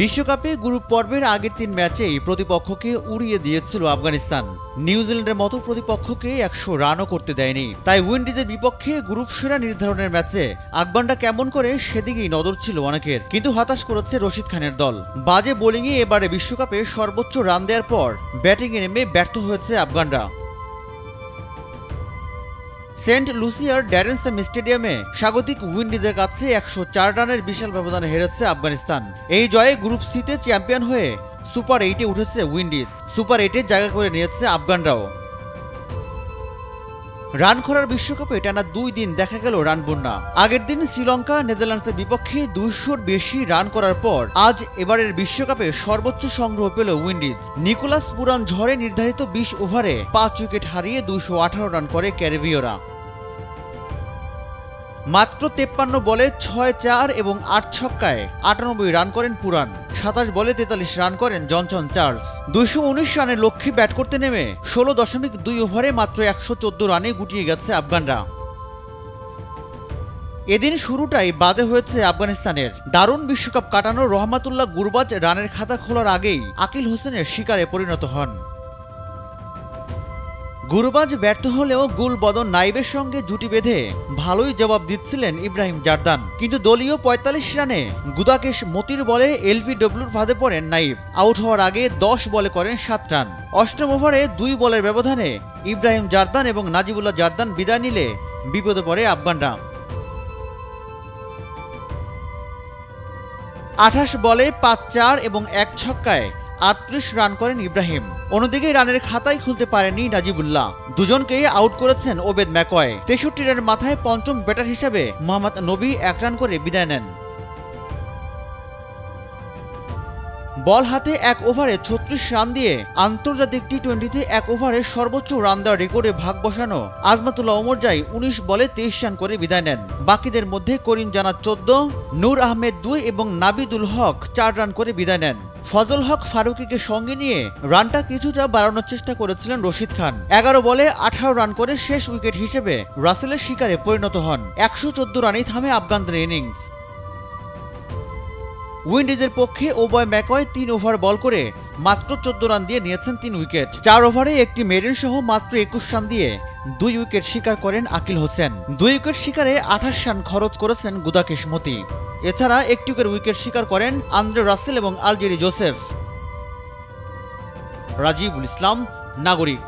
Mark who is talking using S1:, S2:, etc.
S1: বিশ্বকাপে গ্রুপ পর্বের আগের ৩ ম্যাচেই প্রতিপক্ষকে উড়িয়ে দিয়েছিল আফগানিস্তান। নিউজিল্যান্ডের মতো প্রতিপক্ষকে ১০০ রানও করতে দেয়নি। তাই উইন্ডিজের বিপক্ষে গ্রুপ সেরা নির্ধারণের ম্যাচে আফগানরা কেমন করে সেদিকেই নজর ছিল অনেকের। কিন্তু হতাশ করেছে রশিদ খানের দল। বাজে বোলিংয়ে এবারে বিশ্বকাপে সর্বোচ্চ রান দেওয়ার পর ব্যাটিংয়ে নেমে ব্যর্থ হয়েছে আফগানরা। সেন্ট লুসিয়ার ড্যারেন স্যামি স্টেডিয়ামে স্বাগতিক উইন্ডিজের কাছে ১০৪ রানের বিশাল ব্যবধানে হেরেছে আফগানিস্তান। এই জয়ে গ্রুপ সিতে চ্যাম্পিয়ন হয়ে সুপার ৮-এ উঠেছে উইন্ডিজ। সুপার ৮-এ জায়গা করে নিয়েছে আফগানরাও। রান খরার বিশ্বকাপে টানা ২ দিন দেখা গেল রান বন্যা। আগের দিন শ্রীলঙ্কা নেদারল্যান্ডসের বিপক্ষে ২০০-র বেশি রান করার পর আজ এবারের বিশ্বকাপে সর্বোচ্চ সংগ্রহ পেল উইন্ডিজ। নিকোলাস পুরান ঝড়ে নির্ধারিত ২০ ওভারে ৫ উইকেট হারিয়ে ২১৮ রান করে ক্যারিবীয়রা। মাত্র ৫৩ বলে ৬-৪ এবং ৮ ছক্কায় ৯৮ রান করেন পুরান। ২৭ বলে ৪৩ রান করেন জনসন চার্লস। ২১৯ রানের লক্ষ্যে ব্যাট করতে নেমে ১৬.২ ওভারে মাত্র ১১৪ রানে গুটিয়ে গেছে আফগানরা। এদিন শুরুটাই বাদে হয়েছে আফগানিস্তানের। দারুণ বিশ্বকাপ কাটানো রহমাতুল্লাহ গুরবাজ রানের খাতা খোলার আগেই আকিল হোসেনের শিকারে পরিণত হন। গুরবাজ ব্যর্থ হলেও গুলবদন নাইবের সঙ্গে জুটি বেঁধে ভালোই জবাব দিচ্ছিলেন ইব্রাহিম জারদান। কিন্তু দলীয় ৪৫ রানে গুদাকেশ মতির বলে এলবিডব্লিউর ফাঁদে পড়েন নাইব। আউট হওয়ার আগে ১০ বলে করেন ৭ রান। অষ্টম ওভারে ২ বলের ব্যবধানে ইব্রাহিম জারদান এবং নাজিবুল্লাহ জারদান বিদায় নিলে বিপদে পড়ে আফগানরা। ২৮ বলে ৫-৪ এবং ১ ছক্কায় ৩৮ রান করেন ইব্রাহিম। অন্যদিকে রানের খাতাই খুলতে পারেনি নাজিবুল্লাহ। দুজনকে আউট করেছেন ওবেদ ম্যাকয়। ৬৩ রানের মাথায় পঞ্চম ব্যাটার হিসেবে মোহাম্মদ নবী ১ রান করে বিদায় নেন। বল হাতে ১ ওভারে ৩৬ রান দিয়ে আন্তর্জাতিক টি-টোয়েন্টিতে ১ ওভারে সর্বোচ্চ রান দেওয়ার রেকর্ডে ভাগ বসানো আজমাতুল্লাহ ওমরজাই ১৯ বলে ২৩ রান করে বিদায় নেন। বাকিদের মধ্যে করিম জান্নাত ১৪, নূর আহমেদ ২ এবং নাবিদুল হক ৪ রান করে বিদায় নেন। ফজল হক ফারুকীকে সঙ্গে নিয়ে রানটা কিছুটা বাড়ানোর চেষ্টা করেছিলেন রশিদ খান। ১১ বলে ১৮ রান করে শেষ উইকেট হিসেবে রাসেলের শিকারে পরিণত হন। ১১৪ রানেই থামে আফগানদের ইনিংস। উইন্ডিজের পক্ষে ওবয় ম্যাকয় ৩ ওভার বল করে মাত্র ১৪ রান দিয়ে নিয়েছেন ৩ উইকেট। ৪ ওভারে একটি মেডেন সহ মাত্র ২১ রান দিয়ে ২ উইকেট শিকার করেন আকিল হোসেন। ২ উইকেট শিকারে ২৮ রান খরচ করেছেন গুদাকেশ মতি। এছাড়া একটি উইকেট শিকার করেন আন্দ্রে রাসেল এবং আলজেরি জোসেফ। রাজিবুল ইসলাম, নাগরিক।